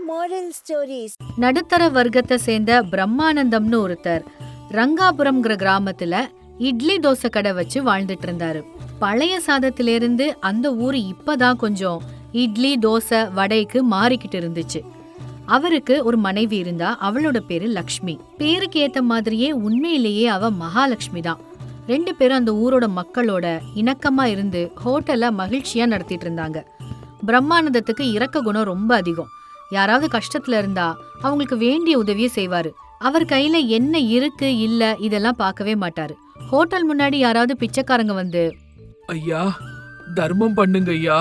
moral stories. நடுத்தர வர்க்கத்தை சேர்ந்த பிரம்மானந்தம்னு ஒருத்தர் ரங்காபுரம்ங்கிற கிராமத்துல இட்லி தோசை கடை வச்சு வாழ்ந்துட்டு இருந்தாரு. பழைய சாதத்திலிருந்து அந்த ஊரு இப்பதான் கொஞ்சம் இட்லி தோசை வடைக்கு மாறிக்கிட்டு இருந்துச்சு. அவருக்கு ஒரு மனைவி இருந்தா. அவளோட பேரு லக்ஷ்மி. பேருக்கு ஏத்த மாதிரியே உண்மையிலேயே அவ மகாலட்சுமி தான். 2 பேரும் அந்த ஊரோட மக்களோட இணக்கமா இருந்து ஹோட்டல்ல மகிழ்ச்சியா நடத்திட்டு இருந்தாங்க. பிரம்மானந்தத்துக்கு இரக்க குணம் ரொம்ப அதிகம். யாராவது கஷ்டத்துல இருந்தா அவங்களுக்கு வேண்டிய உதவியை செய்வாரு. அவர் கையில என்ன இருக்கு இல்ல இதெல்லாம் பார்க்கவே மாட்டாரு. ஹோட்டல் முன்னாடி யாராவது பிச்சைக்காரங்க வந்து ஐயா தர்மம் பண்ணுங்க ஐயா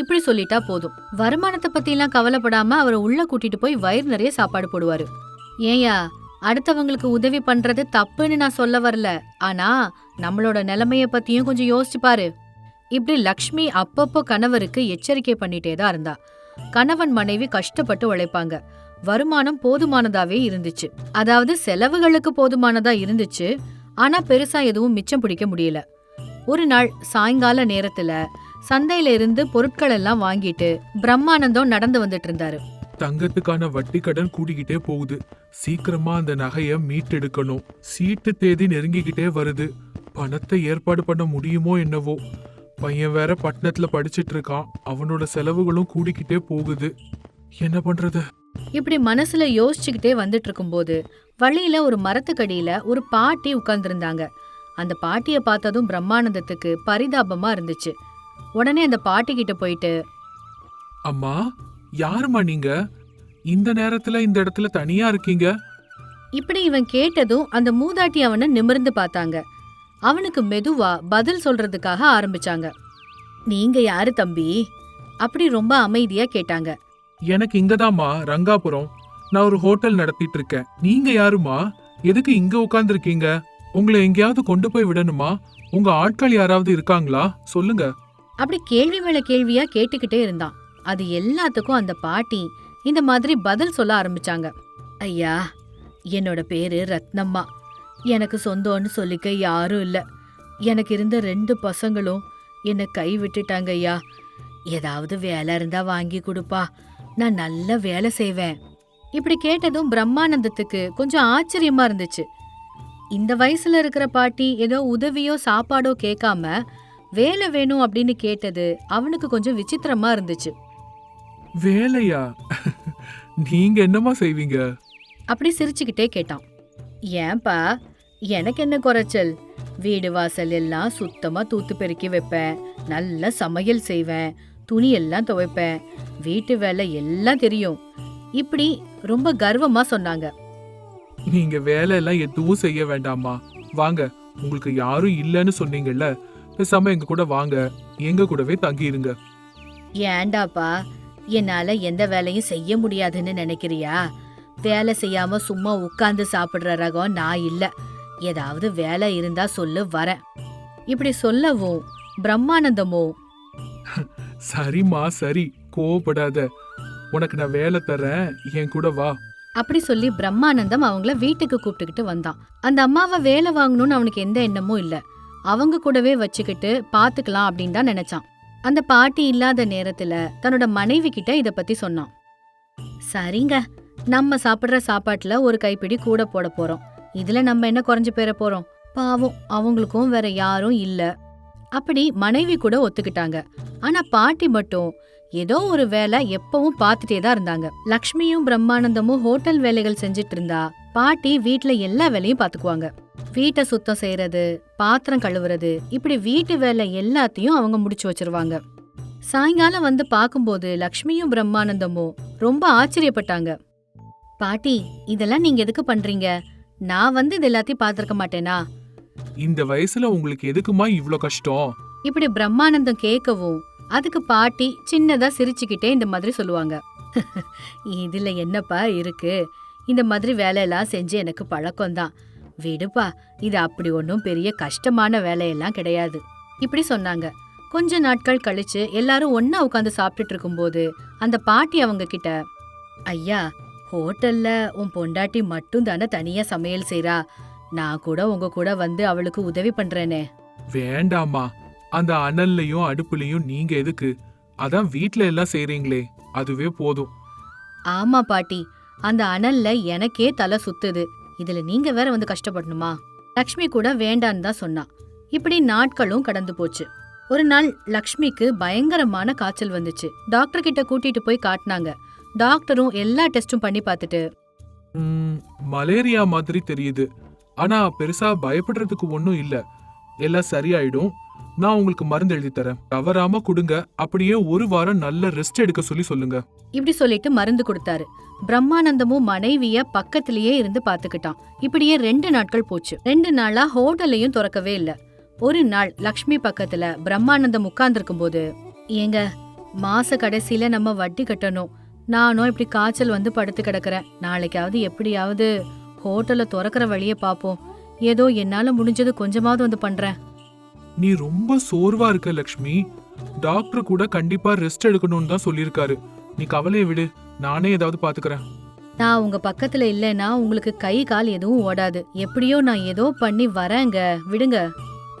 இப்படி சொல்லிட்டா போதும். வருமானத்தை பத்தி எல்லாம் கவலைப்படாம அவரை உள்ள கூட்டிட்டு போய் வயிறு நிறைய சாப்பாடு போடுவாரு. ஏயா, அடுத்தவங்களுக்கு உதவி பண்றது தப்புன்னு நான் சொல்ல வரல, ஆனா நம்மளோட நிலைமைய பத்தியும் கொஞ்சம் யோசிச்சு பாரு. இப்படி லக்ஷ்மி அப்பப்போ கணவருக்கு எச்சரிக்கை பண்ணிட்டே தான் இருந்தா. கணவன் மனைவி கஷ்டப்பட்டு உழைப்பாங்க. வருமானம் போதுமானதாவே இருந்துச்சு. அதாவது செலவுகளுக்கு போதுமானதா இருந்துச்சு. ஆனா பெருசா எதுவும் மிச்சம் பிடிக்க முடியல. ஒரு நாள் சாயங்கால நேரத்துல சந்தையில இருந்து பொருட்கள் எல்லாம் வாங்கிட்டு பிரம்மானந்தம் நடந்து வந்துட்டு இருந்தாரு. தங்கத்துக்கான வட்டி கடன் கூடிக்கிட்டே போகுது. சீக்கிரமா அந்த நகைய மீட்டெடுக்கணும். சீட்டு தேதி நெருங்கிக்கிட்டே வருது. பணத்தை ஏற்பாடு பண்ண முடியுமோ என்னவோ. பையன் வேற பட்டணத்துல படிச்சிட்டு இருக்கான். அவனோட செலவுகளும் கூடிக்கிட்டே போகுது. என்ன பண்றது? இப்படி மனசுல யோசிச்சுக்கிட்டே வந்துட்டு இருக்கும்போது வழியில ஒரு மரத்துக்கடியில ஒரு பாட்டி உட்கார்ந்துருந்தாங்க. அந்த பாட்டிய பார்த்ததும் பிரம்மானந்தத்துக்கு பரிதாபமா இருந்துச்சு. உடனே அந்த பாட்டி கிட்ட போயிட்டு, அம்மா, யாருமா நீங்க? இந்த நேரத்துல இந்த இடத்துல தனியா இருக்கீங்க? இப்படி இவன் கேட்டதும் அந்த மூதாட்டி அவனை நிமிர்ந்து பார்த்தாங்க. அவனுக்கு மெதுவா பதில் சொல்றதுக்காக ஆரம்பிச்சாங்க. நீங்க யாரு தம்பி? அப்படி ரொம்ப அமைதியா கேட்டாங்க. எனக்கு இங்கதாம்மா, ரங்காபுரம். நான் ஒரு ஹோட்டல் நடத்திட்டு இருக்கேன். நீங்க யாருமா? எதுக்கு இங்க உட்கார்ந்துருக்கீங்க? உங்களை எங்கேயாவது கொண்டு போய் விடணுமா? உங்க ஆட்கள் யாராவது இருக்காங்களா? சொல்லுங்க. அப்படி கேள்வி மேல கேள்வியா கேட்டுக்கிட்டே இருந்தான். அது எல்லாத்துக்கும் அந்த பாட்டி இந்த மாதிரி பதில் சொல்ல ஆரம்பிச்சாங்க. ஐயா, என்னோட பேரு ரத்னம்மா. எனக்கு சொந்தம்னு சொல்லிக்க யாரும் இல்ல. எனக்கு இருந்த 2 பசங்களும் என்னை கை விட்டுட்டாங்க ஐயா. ஏதாவது வேலை இருந்தா வாங்கி கொடுப்பா, நான் நல்ல வேலை செய்வேன். இப்படி கேட்டதும் பிரம்மானந்தத்துக்கு கொஞ்சம் ஆச்சரியமா இருந்துச்சு. இந்த வயசுல இருக்கிற பாட்டி ஏதோ உதவியோ சாப்பாடோ கேட்காம வேலை வேணும் அப்படின்னு கேட்டது அவனுக்கு கொஞ்சம் விசித்திரமா இருந்துச்சு. வேலையா? நீங்க என்னமா செய்வீங்க? அப்படி சிரிச்சுக்கிட்டே கேட்டான். ஏன்பா, எனக்கு என்ன குறைச்சல்? வீடு வாசல் எல்லாம் சுத்தமா தூத்து பெருக்கி வைப்பேன், நல்ல சமையல் செய்வேன், துணி எல்லாம் துவைப்பேன், வீட்டு வேலை எல்லாம் தெரியும். இப்படி ரொம்ப கர்வமா சொன்னாங்க. நீங்க வேலை எல்லாம் எதுவும் செய்ய வேண்டாமா. வாங்க, உங்களுக்கு யாரும் இல்லன்னு சொன்னீங்கல்ல, பேசாம எங்க கூட வாங்க, எங்க கூடவே தங்கி இருங்க. ஏண்டாப்பா, என்னால எந்த வேலையும் செய்ய முடியாதுன்னு நினைக்கிறியா? வேலை செய்யாம சும்மா உட்கார்ந்து சாப்பிடுற ரகம் நான் இல்ல. ஏதாவது வேலை இருந்தா சொல்லு, வரேன். இப்படி சொல்லவும் பிரம்மானந்தமோ, சரிம்மா சரி, கோவப்படாத. உனக்கு நான் வேலை தரேன், என் கூட வா. அப்படி சொல்லி பிரம்மானந்தம் அவங்கள வீட்டுக்கு கூப்பிட்டுக்கிட்டு வந்தான். அந்த அம்மாவை வேலை வாங்கணும்னு அவனுக்கு எந்த எண்ணமும் இல்ல. அவங்க கூடவே வச்சுக்கிட்டு பாத்துக்கலாம் அப்படின்னு தான் நினைச்சான். அந்த பாட்டி இல்லாத நேரத்துல தன்னோட மனைவி கிட்ட இத பத்தி சொன்னான். சரிங்க, நம்ம சாப்பிடுற சாப்பாட்டுல ஒரு கைப்பிடி கூட போட போறோம். இதுல நம்ம என்ன குறைஞ்சு போயிட போறோம்? பாவம், அவங்களுக்கும் வேற யாரும் இல்ல. அப்படி மனைவி கூட ஒத்துக்கிட்டாங்க. ஆனா பாட்டி மட்டும் ஏதோ ஒரு வேலை எப்பவும் பாத்துட்டே தான் இருந்தாங்க. லக்ஷ்மியும் பிரம்மானந்தமும் ஹோட்டல் வேலைகள் செஞ்சுட்டு இருந்தா பாட்டி வீட்டுல எல்லா வேலையும் பாத்துக்குவாங்க. வீட்டை சுத்தம் செய்யறது, பாத்திரம் கழுவுறது, இப்படி வீட்டு வேலை எல்லாத்தையும் அவங்க முடிச்சு வச்சிருவாங்க. சாயங்காலம் வந்து பாக்கும்போது லக்ஷ்மியும் பிரம்மானந்தமும் ரொம்ப ஆச்சரியப்பட்டாங்க. பாட்டி, இதெல்லாம் நீங்க எதுக்கு பண்றீங்க? நான் வந்து இது எல்லாத்தையும் பாத்திருக்க மாட்டேனா? இந்த வயசுல உங்களுக்கு எதுக்குமா இவ்ளோ கஷ்டம்? இப்படி பிரம்மானந்தம் கேட்கவும் அதுக்கு பாட்டி சின்னதா சிரிச்சுக்கிட்டே இந்த மாதிரி சொல்லுவாங்க. இதுல என்னப்பா இருக்கு? இந்த மாதிரி வேலையெல்லாம் செஞ்சு எனக்கு பழக்கம்தான். விடுப்பா, இது அப்படி ஒன்றும் பெரிய கஷ்டமான வேலையெல்லாம் கிடையாது. இப்படி சொன்னாங்க. கொஞ்ச நாட்கள் கழிச்சு எல்லாரும் ஒன்னா உட்காந்து சாப்பிட்டுட்டு இருக்கும்போது அந்த பாட்டி அவங்க கிட்ட, ஐயா, ஹோட்டல்ல உன் பொண்டாட்டி மட்டும் தானே தனியா சமையல் செய்றா. நான் கூட உங்க கூட வந்து அவளுக்கு உதவி பண்றேனே. வேண்டாமா, அந்த அனல்லையும் அடுப்புலையும் நீங்க எதுக்கு? அதான் வீட்ல எல்லாம் செய்றீங்களே, அதுவே போதும். ஆமா பாட்டி, அந்த அனல்ல எனக்கே தலை சுத்துது. இதுல நீங்க வேற வந்து கஷ்டப்படணுமா? லக்ஷ்மி கூட வேண்டான்னு தான் சொன்னா. இப்படி நாட்களும் கடந்து போச்சு. ஒரு நாள் லக்ஷ்மிக்கு பயங்கரமான காய்ச்சல் வந்துச்சு. டாக்டர் கிட்ட கூட்டிட்டு போய் காட்டினாங்க. டாக்டரும் எல்லா டெஸ்டும் பண்ணி பார்த்துட்டு, மலேரியா மாதிரி தெரியுது. ஆனா பெருசா பயப்படுறதுக்கு ஒண்ணும் இல்ல. எல்லாம் சரியாயிடும். நான் உங்களுக்கு மருந்து எழுதி தரேன். தவறாம கொடுங்க. அப்படியே ஒரு வாரம் நல்ல ரெஸ்ட் எடுக்க சொல்லுங்க. இப்படி சொல்லிட்டு மருந்து கொடுத்தாரு. பிரம்மானந்தமும் மனைவிய பக்கத்திலேயே இருந்து பாத்துக்கிட்டான். இப்படியே 2 நாட்கள் போச்சு. 2 நாளா ஹோட்டலையும் திறக்கவே இல்ல. ஒரு நாள் லக்ஷ்மி பக்கத்துல பிரம்மானந்தம் உட்கார்ந்துருக்கும் போது, ஏங்க, மாச கடைசியில நம்ம வட்டி கட்டணும். நானும் இப்படி காய்ச்சல் வந்து படுத்து கிடக்குறேன். நாளைக்காவது எப்படியாவது ஹோட்டலை திறக்கிற வழிய பாப்போம். ஏதோ என்னால முடிஞ்சது கொஞ்சமாவது வந்து பண்றேன். நீ ரொம்ப சோர்வா இருக்க லக்ஷ்மி. டாக்டர் கூட கண்டிப்பா ரெஸ்ட் எடுக்கணும்னு தான் சொல்லிருக்காரு. நீ கவலையை விடு. நானே ஏதாவது பாத்துக்கிறேன். நான் உங்க பக்கத்துல இல்லைன்னா உங்களுக்கு கை கால் எதுவும் ஓடாது. எப்படியோ நான் ஏதோ பண்ணி வரேங்க, விடுங்க.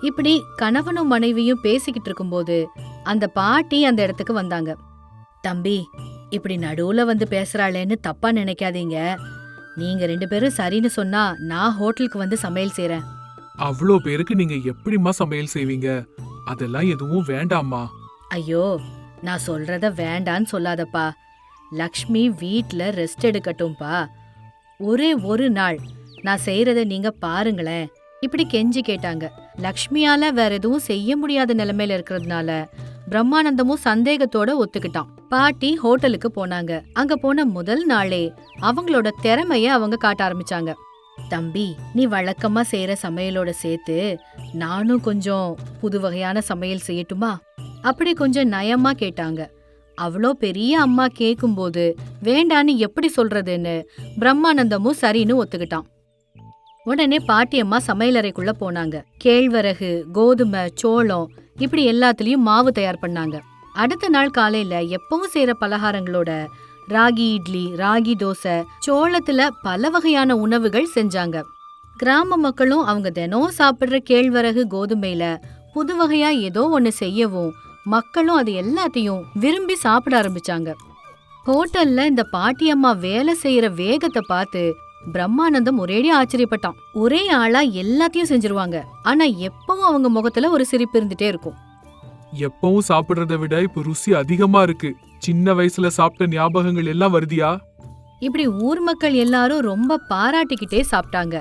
இப்படி கணவனும் மனைவியும் பேசிக்கிட்டு இருக்கும்போது அந்த பாட்டி அந்த இடத்துக்கு வந்தாங்க. தம்பி, இப்படி நடுவுல வந்து பேசுறாளேன்னு தப்பா நினைக்காதீங்க. நீங்க 2 பேரும் சரின்னு சொன்னா நான் ஹோட்டலுக்கு வந்து சமையல் செய்றேன். அவ்வளோ பேருக்கு நீங்க எப்படிமா சமையல் செய்வீங்க? அதெல்லாம் எதுவும் வேண்டாமா? ஐயோ, நான் சொல்றத வேண்டான்னு சொல்லாதப்பா. லக்ஷ்மி வீட்ல ரெஸ்ட் எடுக்கட்டும்பா. ஒரே ஒரு நாள் நான் செய்யறத நீங்க பாருங்களேன். இப்படி கெஞ்சி கேட்டாங்க. லக்ஷ்மியால வேற எதுவும் செய்ய முடியாத நிலைமையில இருக்கிறதுனால பிரம்மானந்தமும் சந்தேகத்தோட ஒத்துக்கிட்டான். பாட்டி ஹோட்டலுக்கு போனாங்க. அங்க போன முதல் நாளே அவங்களோட திறமைய அவங்க காட்ட ஆரம்பிச்சாங்க. தம்பி, நீ வழக்கமா செய்யற சமையலோட சேர்த்து நானும் கொஞ்சம் புது வகையான சமையல் செய்யட்டுமா? அப்படி கொஞ்சம் நயமா கேட்டாங்க. அவ்வளோ பெரிய அம்மா கேக்கும்போது வேண்டான்னு எப்படி சொல்றதுன்னு பிரம்மானந்தமும் சரின்னு ஒத்துக்கிட்டான். உடனே பாட்டியம்மா சமையலறைக்குள்ள போனாங்க. கேழ்வரகு, கோதுமை, சோளம் இப்படி எல்லாத்துலயும் மாவு தயார் பண்ணாங்க. அடுத்த நாள் காலையில எப்பவும் செய்யற பலகாரங்களோட ராகி இட்லி, ராகி தோசை, சோளத்துல பல வகையான உணவுகள் செஞ்சாங்க. கிராம மக்களும் அவங்க தினம் சாப்பிடுற கேழ்வரகு, கோதுமையில புது வகையா ஏதோ ஒண்ணு செய்யவும் மக்களும் அது எல்லாத்தையும் விரும்பி சாப்பிட ஆரம்பிச்சாங்க. ஹோட்டல்ல இந்த பாட்டியம்மா வேலை செய்யற வேகத்தை பார்த்து பிரம்மானந்தம் ஒரேடி ஆச்சரியப்பட்டான். ஒரே ஆளா எல்லாத்தையும் செஞ்சிருவாங்க. ஆனா எப்பவும் அவங்க முகத்துல ஒரு சிரிப்பு இருந்துட்டே இருக்கும். எப்பவும் சாப்பிடுறத விட இப்ப ருசி அதிகமா இருக்கு. சின்ன வயசுல சாப்பிட்ட ஞாபகங்கள் எல்லாம் வருதியா? இப்படி ஊர் மக்கள் எல்லாரும் ரொம்ப பாராட்டிக்கிட்டே சாப்பிட்டாங்க.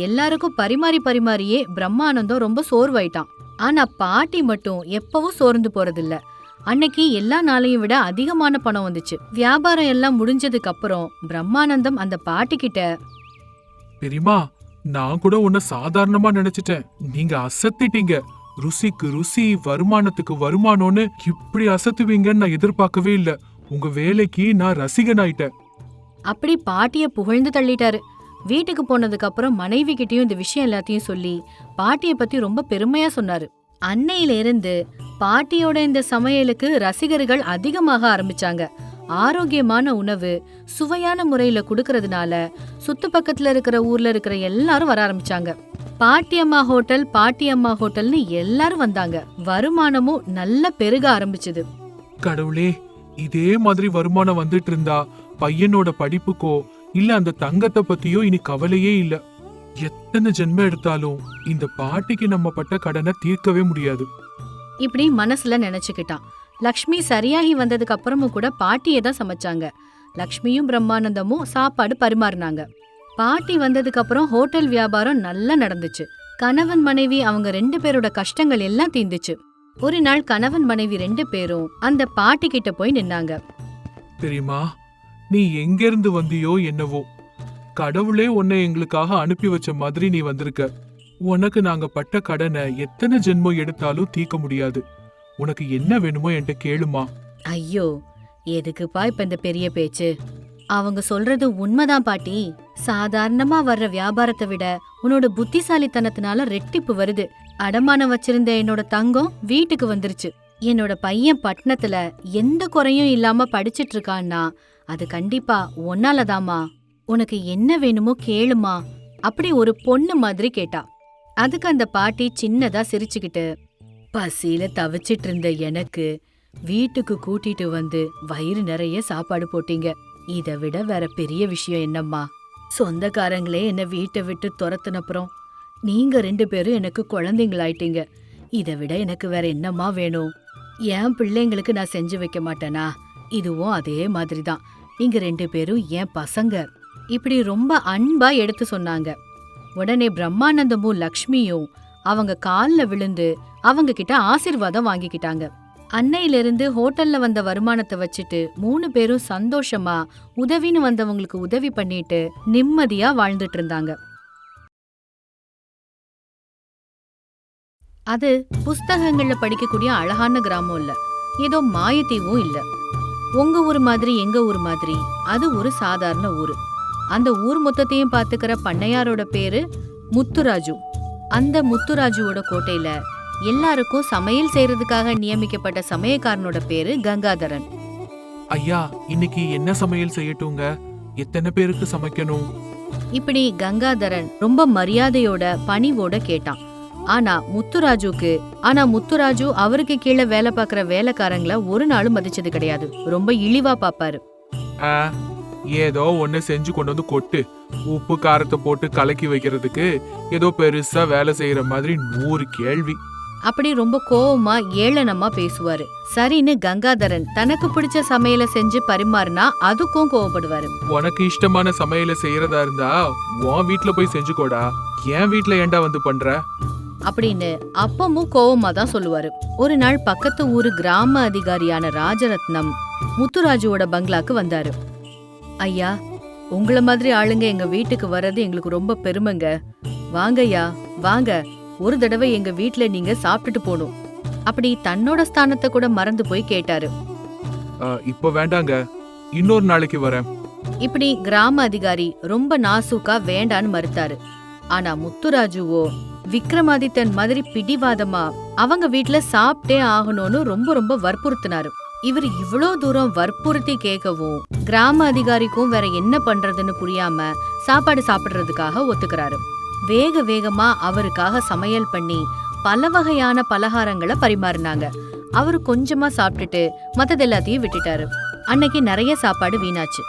எல்லாருக்கும் பரிமாறியே பிரம்மானந்தம் ரொம்ப சோர்வாயிட்டான். ஆனா பாட்டி மட்டும் எப்பவும் சோர்ந்து போறதில்ல. அன்னைக்கு எல்லா நாளையும் விட அதிகமான பணம் வந்துச்சு. வியாபாரம் எல்லாம் முடிஞ்சதுக்கு அப்புறம் பிரம்மானந்தம் அந்த பாட்டி கிட்ட, பெரியமா, நான் கூட உன்ன சாதாரணமா நினைச்சிட்டேன். நீங்க அசத்திட்டீங்க. ருசிக்கு ருசி, வருமானத்துக்கு வருமானம்னு இப்படி அசத்துவீங்கன்னு நான் எதிர்பார்க்கவே இல்ல. உங்க வேலைக்கு நான் ரசிகன் ஆயிட்டேன். அப்படி பாட்டிய புகழ்ந்து தள்ளிட்டாரு. வீட்டுக்கு போனதுக்கு அப்புறம் மனைவி கிட்டயும் இந்த விஷயம் எல்லாத்தையும் சொல்லி பாட்டிய பத்தி ரொம்ப பெருமையா சொன்னாரு. அன்னையில இருந்து பாட்டியோட இந்த சமையலுக்கு ரசிகர்கள் அதிகமாக ஆரம்பிச்சாங்க. ஆரோக்கியமான உணவு சுவையான முறையில குடுக்கறதுனால சுத்து பக்கத்துல இருக்கிற ஊர்ல இருக்கிற எல்லாரும் வர ஆரம்பிச்சாங்க. பாட்டியம்மா ஹோட்டல்னு எல்லாரும் வந்தாங்க. வருமானமும் நல்ல பெருக ஆரம்பிச்சது. கடவுளே, இதே மாதிரி வருமானம் வந்துட்டு இருந்தா பையனோட படிப்புக்கோ இல்ல அந்த தங்கத்தை பத்தியோ இனி கவலையே இல்ல. எத்தனை ஜென்மம் எடுத்தாலும் இந்த பாட்டிக்கு நம்ம பட்ட கடனை தீர்க்கவே முடியாது. இப்படி மனசுல நினைச்சுக்கிட்டான். லக்ஷ்மி சரியாகி வந்ததுக்கு அப்புறமும் கூட பாட்டியே தான் சமைச்சாங்க. லக்ஷ்மியும் பிரம்மானந்தமும் சாப்பாடு பரிமாறினாங்க. பாட்டி வந்ததுக்கு அப்புறம் ஹோட்டல் வியாபாரம் நல்லா நடந்துச்சு. கணவன் மனைவி அவங்க 2 பேரோட கஷ்டங்கள் எல்லாம் தீர்ந்துச்சு. ஒரு நாள் கணவன் மனைவி 2 பேரும் அந்த பாட்டி கிட்ட போய் நின்னாங்க. தெரியுமா, நீ எங்க இருந்து வந்தியோ என்னவோ, கடவுளே உன்னை எங்களுக்காக அனுப்பி வச்ச மாதிரி நீ வந்திருக்க. உனக்கு நாங்க பட்ட கடனை எத்தனை ஜென்மம் எடுத்தாலும் தீர்க்க முடியாது. உனக்கு என்ன வேணுமோ என்கிட்ட கேளுமா. ஐயோ, எதுக்குப்பா இப்ப இந்த பெரிய பேச்சு? அவங்க சொல்றது உண்மைதான் பாட்டி. சாதாரணமா வர்ற வியாபாரத்தை விட உன்னோட புத்திசாலித்தனத்தினால ரெட்டிப்பு வருது. அடமானம் வச்சிருந்த என்னோட தங்கம் வீட்டுக்கு வந்துருச்சு. என்னோட பையன் பட்டணத்துல எந்த குறையும் இல்லாம படிச்சிட்டு இருக்கான்னா அது கண்டிப்பா ஒன்னாலதாமா. உனக்கு என்ன வேணுமோ கேளுமா, அப்படி ஒரு பொண்ணு மாதிரி கேட்டா. அதுக்கு அந்த பாட்டி சின்னதா சிரிச்சுக்கிட்டு, பசியில தவிச்சிட்டு இருந்த எனக்கு வீட்டுக்கு கூட்டிட்டு வந்து வயிறு நிறைய சாப்பாடு போட்டீங்க. இதை விட வேற பெரிய விஷயம் என்னம்மா? சொந்தக்காரங்களே என்ன வீட்டை விட்டு துரத்துனப்புறம் நீங்க 2 பேரும் எனக்கு குழந்தைங்களாயிட்டீங்க. இதை விட எனக்கு வேற என்னம்மா வேணும்? என் பிள்ளைங்களுக்கு நான் செஞ்சு வைக்க மாட்டேனா? இதுவும் அதே மாதிரி தான். நீங்க 2 பேரும் என் பசங்க. இப்படி ரொம்ப அன்பா எடுத்து சொன்னாங்க. உடனே பிரம்மானந்தமும் லக்ஷ்மியும் அவங்க கால்ல விழுந்து அவங்க கிட்ட ஆசீர்வாதம் வாங்கிக்கிட்டாங்க. அன்னையிலிருந்து ஹோட்டல்ல வந்த வருமானத்தை வச்சுட்டு 3 பேரும் சந்தோஷமா உதவின்னு வந்தவங்களுக்கு உதவி பண்ணிட்டு நிம்மதியா வாழ்ந்துட்டு இருந்தாங்க. அது புஸ்தகங்கள்ல படிக்கக்கூடிய அழகான கிராமம் இல்ல, ஏதோ மாயத்தீவும் இல்ல. உங்க ஊர் மாதிரி எங்க ஊர் மாதிரி அது ஒரு சாதாரண ஊரு. அந்த ஊர் மொத்தத்தையும் பாத்துக்கிற பண்ணையாரோட பேரு முத்துராஜு. அந்த முத்துராஜுவோட கோட்டையில எல்லாருக்கும் சமையல் செய்யறதுக்காக நியமிக்கப்பட்ட சமயக்காரனோட பேரு கங்காதரன். ஐயா, இன்னைக்கு என்ன சமையல் செய்யட்டுங்க? எத்தனை பேருக்கு சமைக்கணும்? இப்படி கங்காதரன் ரொம்ப மரியாதையோட பணிவோட கேட்டான். ஆனா முத்துராஜு அவருக்கு கீழே வேலை பார்க்கற வேலைக்காரங்கள ஒரு நாளும் மதிச்சது கிடையாது. ரொம்ப இழிவா பாப்பாரு. ஏதோ ஒண்ணு செஞ்சு கொண்டு வந்து கொட்டு. உப்பு காரத்தை போட்டு கலக்கி வைக்கிறதுக்கு ஏதோ பெருசா வேலை செய்யற மாதிரி 100 கேள்வி. அப்படி ரொம்ப கோவமா ஏளனமா பேசுவாரு. சரின்னு கங்காதரன் தனக்கு பிடிச்ச சமையலை செஞ்சு பரிமாறினா அதுக்கும் கோவப்படுவாரு. உனக்கு இஷ்டமான சமையலை செய்யறதா இருந்தா உன் வீட்டுல போய் செஞ்சுக்கோடா, என் வீட்டுல ஏண்டா வந்து பண்ற அப்படின்னு அப்பமும் கோவமா தான் சொல்லுவாரு. ஒரு நாள் பக்கத்து ஊரு கிராம அதிகாரியான ராஜரத்னம் முத்துராஜுவோட பங்களாக்கு வந்தாரு. ஐயா, உங்கள மாதிரி ஆளுங்க எங்க வீட்டுக்கு வர்றது எங்களுக்கு ரொம்ப பெருமைங்க. வாங்கய்யா வாங்க, ஒரு தடவை எங்க வீட்டுல நீங்க சாப்பிட்டுட்டு போகணும். அப்படி தன்னோட ஸ்தானத்தை கூட மறந்து போய் கேட்டாரு. இப்ப வேண்டாங்க, இன்னொரு நாளைக்கு வரேன். இப்படி கிராம அதிகாரி ரொம்ப நாசூக்கா வேண்டான்னு மறுத்தாரு. ஆனா முத்துராஜுவோ விக்ரமாதித்தன் மாதிரி பிடிவாதமா அவங்க வீட்டுல சாப்பிட்டே ஆகணும்னு ரொம்ப ரொம்ப வற்புறுத்தினாரு. இவர் இவ்ளோ தூரம் வற்புறுத்தி கேட்கவும் கிராம அதிகாரிக்கும் வேற என்ன பண்றதுன்னு புரியாம சாப்பாடு சாப்பிடுறதுக்காக ஒத்துக்கிறாரு. வேக வேகமா அவருக்காக சமையல் பண்ணி பல வகையான பலகாரங்களை பரிமாறினாங்க. அவரு கொஞ்சமா சாப்பிட்டுட்டு மத்தது எல்லாத்தையும் விட்டுட்டாரு. அன்னைக்கு நிறைய சாப்பாடு வீணாச்சு.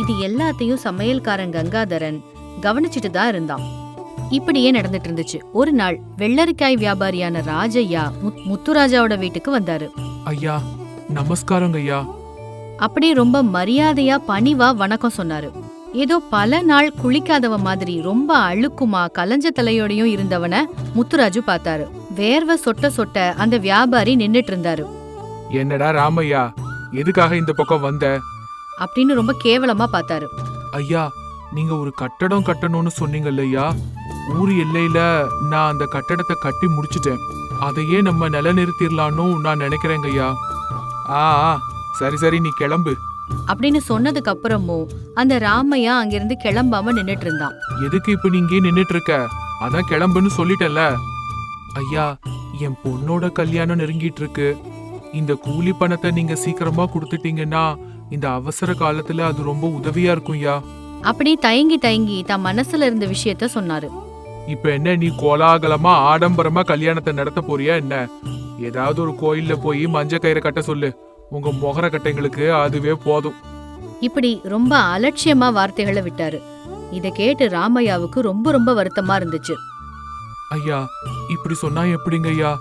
இது எல்லாத்தையும் சமையல்காரன் கங்காதரன் கவனிச்சுட்டு தான் இருந்தான். இப்படியே நடந்துட்டு இருந்துச்சு. ஒரு நாள் வெள்ளரிக்காய் வியாபாரியான ராஜையா முத்துராஜாவோட வீட்டுக்கு வந்தாரு. ஐயா, நமஸ்காரங்க ஐயா. அப்படி ரொம்ப மரியாதையா பணிவா வணக்கம் சொன்னாரு. ஏதோ பல நாள் குளிக்காதவ மாதிரி ரொம்ப அழுக்குமா கலஞ்ச தலையோடையும் இருந்தவன முத்துராஜு பார்த்தாரு. வேர்வை சொட்ட சொட்ட அந்த வியாபாரி நின்னுட்டு இருந்தாரு. என்னடா ராமையா, எதுக்காக இந்த பக்கம் வந்த அப்படின்னு ரொம்ப கேவலமா பார்த்தாரு. ஐயா, நீங்க ஒரு கட்டடம் கட்டணும்னு சொன்னீங்கல்ல ஐயா, ஊர் எல்லையில நான் அந்த கட்டடத்தை கட்டி முடிச்சிட்டேன். அதையே நம்ம நிலைநிறுத்திடலான்னு நான் நினைக்கிறேங்க ஐயா. சரி சரி, நீ கிளம்பு அப்படின்னு சொன்னதுக்கு அப்புறமும் அந்த ராமையா அங்கிருந்து கிளம்பாம நின்னுட்டு இருந்தான். எதுக்கு இப்ப நீங்க நின்னுட்டு இருக்க? அதான் கிளம்புன்னு சொல்லிட்டேன்ல. ஐயா, என் பொண்ணோட கல்யாணம் நெருங்கிட்டு இருக்கு. இந்த கூலி பணத்தை நீங்க சீக்கிரமா கொடுத்துட்டீங்கன்னா இந்த அவசர காலத்துல அது ரொம்ப உதவியா இருக்கும் ஐயா. அப்படி தயங்கி தன் மனசுல இருந்த விஷயத்த சொன்னாரு. இப்ப என்ன, நீ கோலாகலமா ஆடம்பரமா கல்யாணத்தை நடத்த போறியா என்ன? ஏதாவது ஒரு கோயில்ல போய் மஞ்ச கயிறை கட்ட சொல்லு. உங்க மொகர கட்டைங்களுக்கு அதுவே போதும். இப்படி ரொம்ப அலட்சியமா வார்த்தைகளை விட்டாரு. இத கேட்டு ராமையாவுக்கு ரொம்ப ரொம்ப வருத்தமா இருந்துச்சு. ஐயா, இப்படி சொன்னா எப்படிங்க ஐயா?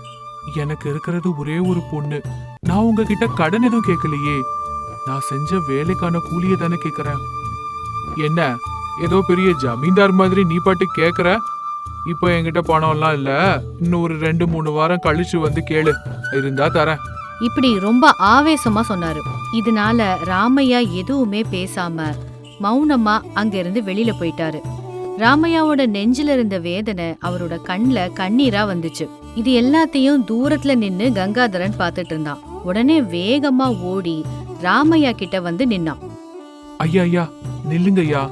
எனக்கு இருக்கிறது ஒரே ஒரு பொண்ணு. நான் உங்ககிட்ட கடன் எதுவும் கேட்கலையே. நான் செஞ்ச வேலைக்கான கூலியை தானே கேக்குறேன். என்ன ஏதோ பெரிய ஜமீன்தார் மாதிரி நீ பாட்டு கேக்குற? இப்போ என்கிட்ட பணம்லாம் இல்ல, இன்னும் ஒரு 2-3 வாரம் கழிச்சு வந்து கேளு, இருந்தா தரேன். இப்படி ரொம்ப ஆவேசமா சொன்னாரு. இதனால ராமையா எதுவுமே பேசாம மௌனமா அங்க இருந்து வெளியில போயிட்டாரு. ராமையாவோட நெஞ்சில இருந்த வேதனை அவரோட கண்ல கண்ணீரா வந்துச்சு. இது எல்லாத்தையும் தூரத்துல நின்னு கங்காதரன் பாத்துட்டு இருந்தான். உடனே வேகமா ஓடி ராமையா கிட்ட வந்து நின்னான். ஐயா ஐயா, நில்லுங்க ஐயா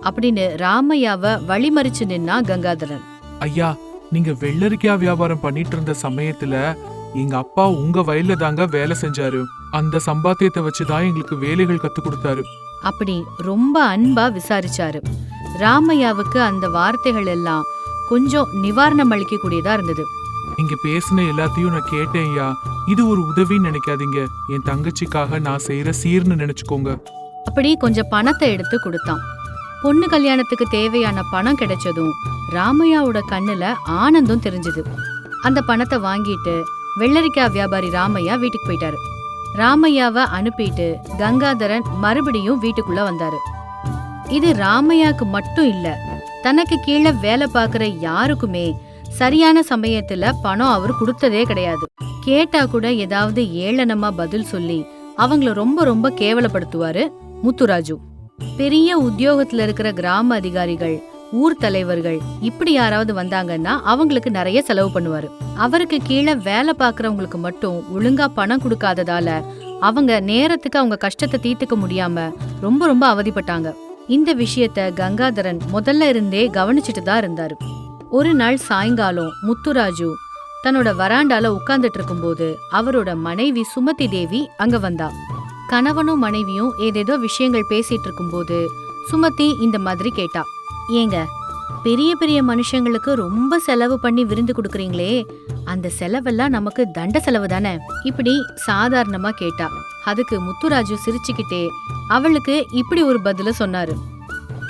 அப்படின்னு ராமையாவ வழிமறிச்சு நின்னா கங்காதரன். ஐயா, நீங்க வெள்ளரிக்காய் வியாபாரம் பண்ணிட்டு இருந்த சமயத்துல எங்க அப்பா உங்க வயல்ல தாங்க வேலை செஞ்சாரு. அந்த சம்பாத்தியத்தை வச்சுதான் எங்களுக்கு வேலைகள் கத்து கொடுத்தாரு. அப்படி ரொம்ப அன்பா விசாரிச்சாரு. ராமையாவுக்கு அந்த வார்த்தைகள் எல்லாம் கொஞ்சம் நிவாரணம் அளிக்க கூடியதா இருந்தது. நீங்க பேசின எல்லாத்தையும் நான் கேட்டேன் ஐயா. இது ஒரு உதவின்னு நினைக்காதீங்க. என் தங்கச்சிக்காக நான் செய்யற சீர்னு நினைச்சுக்கோங்க. அப்படி கொஞ்சம் பணத்தை எடுத்து கொடுத்தான். பொண்ணு கல்யாணத்துக்கு தேவையான பணம் கிடைச்சதும் ராமையாவோட கண்ணுல ஆனந்தம் தெரிஞ்சது. அந்த பணத்தை வாங்கிட்டு வெள்ளரிக்காய் வியாபாரி ராமையா வீட்டுக்கு போயிட்டாரு. ராமையாவை அனுப்பிட்டு கங்காதரன் மறுபடியும் வீட்டுக்குள்ள வந்தாரு. இது ராமையாக்கு மட்டும் இல்ல, தனக்கு கீழே வேலை பார்க்கிற யாருக்குமே சரியான சமயத்துல பணம் அவர் கொடுத்ததே கிடையாது. கேட்டா கூட ஏதாவது ஏளனமா பதில் சொல்லி அவங்கள ரொம்ப ரொம்ப கேவலப்படுத்துவாரு முத்துராஜு. பெரிய உத்தியோகத்துல இருக்கிற கிராம அதிகாரிகள், ஊர் தலைவர்கள் இப்படி யாராவது வந்தாங்கன்னா அவங்களுக்கு நிறைய செலவு பண்ணுவாரு. அவருக்கு கீழே வேலை பார்க்கறவங்களுக்கு மட்டும் ஒழுங்கா பணம் கொடுக்காததால அவங்க நேரத்துக்கு அவங்க கஷ்டத்தை தீர்த்துக்க முடியாம ரொம்ப ரொம்ப அவதிப்பட்டாங்க. இந்த விஷயத்த கங்காதரன் முதல்ல இருந்தே கவனிச்சுட்டு தான் இருந்தாரு. ஒரு நாள் சாயங்காலம் முத்துராஜு தன்னோட வராண்டால உட்கார்ந்துட்டு இருக்கும்போது அவரோட மனைவி சுமதி தேவி அங்க வந்தா. கணவனும் மனைவியும் ஏதேதோ விஷயங்கள் பேசிட்டு இருக்கும்போது சுமதி இந்த மாதிரி கேட்டா, ஏங்க பெரிய பெரிய மனுஷங்களுக்கு ரொம்ப செலவு பண்ணி விருந்து கொடுக்குறீங்களே, அந்த செலவெல்லாம் நமக்கு தண்ட செலவு தானே? இப்படி சாதாரணமா கேட்டா. அதுக்கு முத்துராஜு சிரிச்சுக்கிட்டே அவளுக்கு இப்படி ஒரு பதில சொன்னாரு.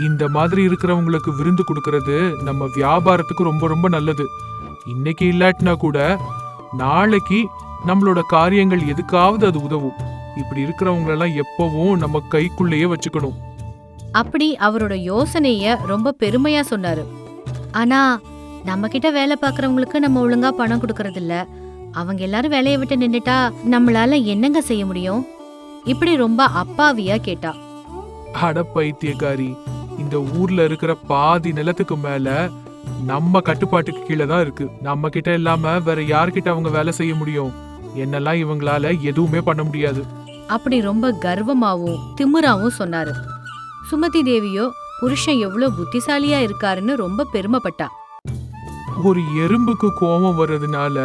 இந்த மாதிரி இருக்கிறவங்களுக்கு விருந்து கொடுக்கறது நம்ம வியாபாரத்துக்கு ரொம்ப ரொம்ப நல்லது. இன்னைக்கு இல்லாட்டினா கூட நாளைக்கு நம்மளோட காரியங்கள் எதுக்காவது அது உதவும். இப்படி இருக்கிறவங்களெல்லாம் எப்பவும் நம்ம கைக்குள்ளேயே வச்சுக்கணும். அப்படி அவரோட யோசனைய ரொம்ப பெருமையா சொன்னாரு. ஆனா நம்ம கிட்ட வேலை பாக்குறவங்களுக்கு நம்ம ஒழுங்கா பணம் கொடுக்கறது இல்ல. அவங்க எல்லாரும் வேலையை விட்டு நின்னுட்டா நம்மளால என்னங்க செய்ய முடியும்? இப்படி ரொம்ப அப்பாவியா கேட்டா. அட பைத்தியக்காரி, இந்த ஊர்ல இருக்கிற பாதி நிலத்துக்கு மேல நம்ம கட்டுப்பாட்டுக்கு கீழே தான் இருக்கு. நம்ம கிட்ட இல்லாம வேற யார்கிட்ட அவங்க வேலை செய்ய முடியும்? என்னெல்லாம் இவங்களால எதுவுமே பண்ண முடியாது. அப்படி ரொம்ப கர்வமாவும் திமிராவும் சொன்னாரு. சுமதி தேவியோ புருஷன் எவ்வளவு புத்திசாலியா இருக்காருன்னு ரொம்ப பெருமைப்பட்டா. ஒரு எறும்புக்கு கோபம் வர்றதுனால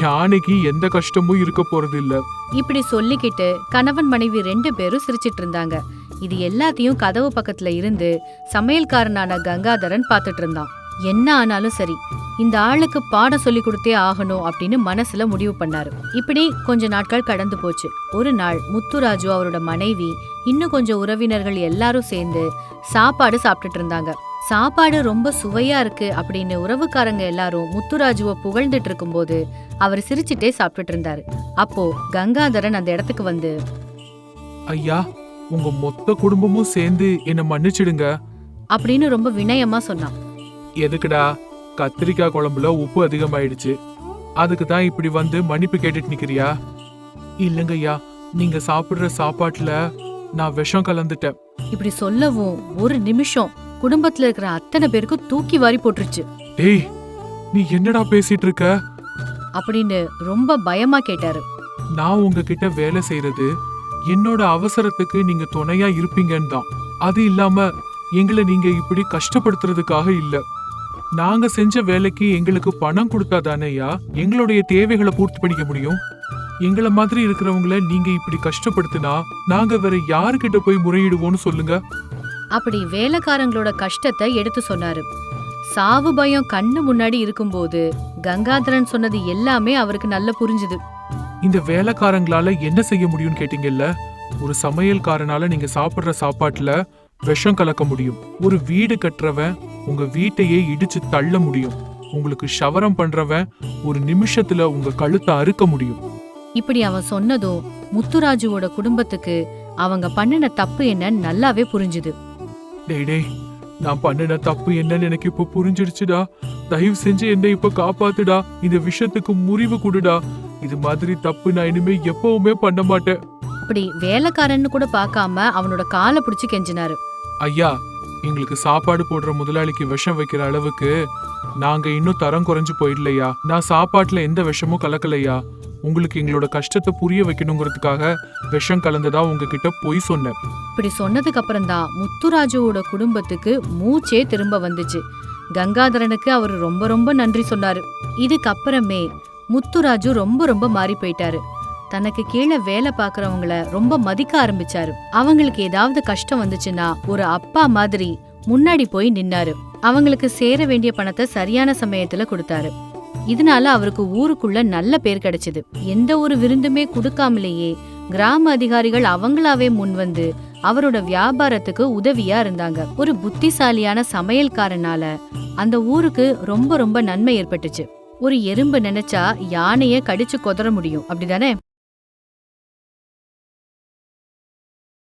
யானைக்கு எந்த கஷ்டமும் இருக்க போறது இல்ல. இப்படி சொல்லிக்கிட்டு கணவன் மனைவி 2 பேரும் சிரிச்சிட்டு இருந்தாங்க. இது எல்லாத்தையும் கதவு பக்கத்துல இருந்து சமையல்காரனான கங்காதரன் பாத்துட்டு இருந்தான். என்ன ஆனாலும் சரி, இந்த ஆளுக்கு பாடம் சொல்லி கொடுத்தே ஆகணும் அப்படின்னு மனசுல முடிவு பண்ணாரு. இப்படி கொஞ்ச நாட்கள் கடந்து போச்சு. ஒரு நாள் முத்துராஜு அவரோட மனைவி இன்னும் கொஞ்சம் உறவினர்கள் எல்லாரும் சேர்ந்து சாப்பாடு சாப்பிட்டுட்டு இருந்தாங்க. சாப்பாடு ரொம்ப சுவையா இருக்கு அப்படின்னு உறவுக்காரங்க எல்லாரும் முத்துராஜுவை புகழ்ந்துட்டு இருக்கும்போது அவர் சிரிச்சுட்டே சாப்பிட்டுட்டு இருந்தாரு. அப்போ கங்காதரன் அந்த இடத்துக்கு வந்து, ஐயா, உங்க மொத்த குடும்பமும் சேர்ந்து என்ன மன்னிச்சிடுங்க அப்படின்னு ரொம்ப வினயமா சொன்னான். எதுக்குடா? கத்திரிக்காய் குழம்புல உப்பு அதிகமாயிடுச்சு, அதுக்கு தான் இப்படி வந்து மன்னிப்பு கேட்டுட்டு நிக்கிறியா? இல்லங்க ஐயா, நீங்க சாப்பிடுற சாப்பாட்டுல நான் விஷம் கலந்துட்டேன். இப்படி சொல்லவும் ஒரு நிமிஷம் குடும்பத்துல இருக்கிற அத்தனை பேருக்கும் தூக்கி வாரி போட்டுருச்சு. டேய், நீ என்னடா பேசிட்டு இருக்க அப்படின்னு ரொம்ப பயமா கேட்டாரு. நான் உங்ககிட்ட வேலை செய்யறது என்னோட அவசரத்துக்கு நீங்க துணையா இருப்பீங்கன்னு தான். அது இல்லாம எங்களை நீங்க இப்படி கஷ்டப்படுத்துறதுக்காக இல்ல. நாங்க செஞ்ச வேலைக்கு எங்களுக்கு பணம் கொடுத்தாதானேயா எங்களுடைய தேவைகளை பூர்த்தி பண்ணிக்க முடியும். எங்களை மாதிரி இருக்கிறவங்கள நீங்க இப்படி கஷ்டப்படுத்தினா நாங்க வேற யாருக்கிட்ட போய் முறையிடுவோம்னு சொல்லுங்க. அப்படி வேலைக்காரங்களோட கஷ்டத்தை எடுத்து சொன்னாரு. சாவு பயம் கண்ணு முன்னாடி இருக்கும்போது கங்காதரன் சொன்னது எல்லாமே அவருக்கு நல்லா புரிஞ்சுது. இந்த வேலைக்காரங்களால என்ன செய்ய முடியும்னு கேட்டீங்கல்ல? ஒரு சமையல்காரனால நீங்க சாப்பிடுற சாப்பாட்டுல விஷம் கலக்க முடியும். ஒரு வீடு கட்டுறவன் உங்க வீட்டையே இடிச்சு தள்ள முடியும். உங்களுக்கு ஷவரம் பண்றவன் ஒரு நிமிஷத்துல உங்க கழுத்தை அறுக்க முடியும். இப்படி அவன் சொன்னதும் முத்துராஜுவோட குடும்பத்துக்கு அவங்க பண்ணின தப்பு என்னன்னு நல்லாவே புரிஞ்சுது. டேய், நான் பண்ணின தப்பு என்னன்னு எனக்கு இப்ப புரிஞ்சிடுச்சுடா. தயவு செஞ்சு என்னை இப்ப காப்பாத்துடா. இந்த விஷயத்துக்கு முறிவு கொடுடா. இது மாதிரி தப்பு நான் இனிமே எப்பவுமே பண்ண மாட்டேன். அப்படி வேலைக்காரன்னு கூட பார்க்காம அவனோட காலை பிடிச்சு கெஞ்சினாரு. ஐயா, எங்களுக்கு சாப்பாடு போடுற முதலாளிக்கு விஷம் வைக்கிற அளவுக்கு நாங்க இன்னும் தரம் குறைஞ்சு போயிடலையா? நான் சாப்பாட்டுல எந்த விஷமும் கலக்கலையா? உங்களுக்கு எங்களோட கஷ்டத்தை புரிய வைக்கணுங்கிறதுக்காக விஷம் கலந்ததா உங்ககிட்ட பொய் சொன்னேன். இப்படி சொன்னதுக்கு அப்புறம் தான் முத்துராஜுவோட குடும்பத்துக்கு மூச்சே திரும்ப வந்துச்சு. கங்காதரனுக்கு அவர் ரொம்ப ரொம்ப நன்றி சொன்னாரு. இதுக்கப்புறமே முத்துராஜு ரொம்ப ரொம்ப மாறி போயிட்டாரு. தனக்கு கீழே வேலை பாக்குறவங்கள ரொம்ப மதிக்க ஆரம்பிச்சாரு. அவங்களுக்கு ஏதாவது கஷ்டம் வந்துச்சுன்னா ஒரு அப்பா மாதிரி முன்னாடி போய் நின்னாரு. அவங்களுக்கு சேர வேண்டிய பணத்தை சரியான சமயத்துல கொடுத்தாரு. இதனால அவருக்கு ஊருக்குள்ள நல்ல பேர் கிடைச்சது. எந்த ஒரு விருந்துமே கொடுக்காமலேயே கிராம அதிகாரிகள் அவங்களாவே முன் வந்து அவரோட வியாபாரத்துக்கு உதவியா இருந்தாங்க. ஒரு புத்திசாலியான சமையல்காரனால அந்த ஊருக்கு ரொம்ப ரொம்ப நன்மை ஏற்பட்டுச்சு. ஒரு எறும்பு நினைச்சா யானைய கடிச்சு கொதற முடியும், அப்படிதானே?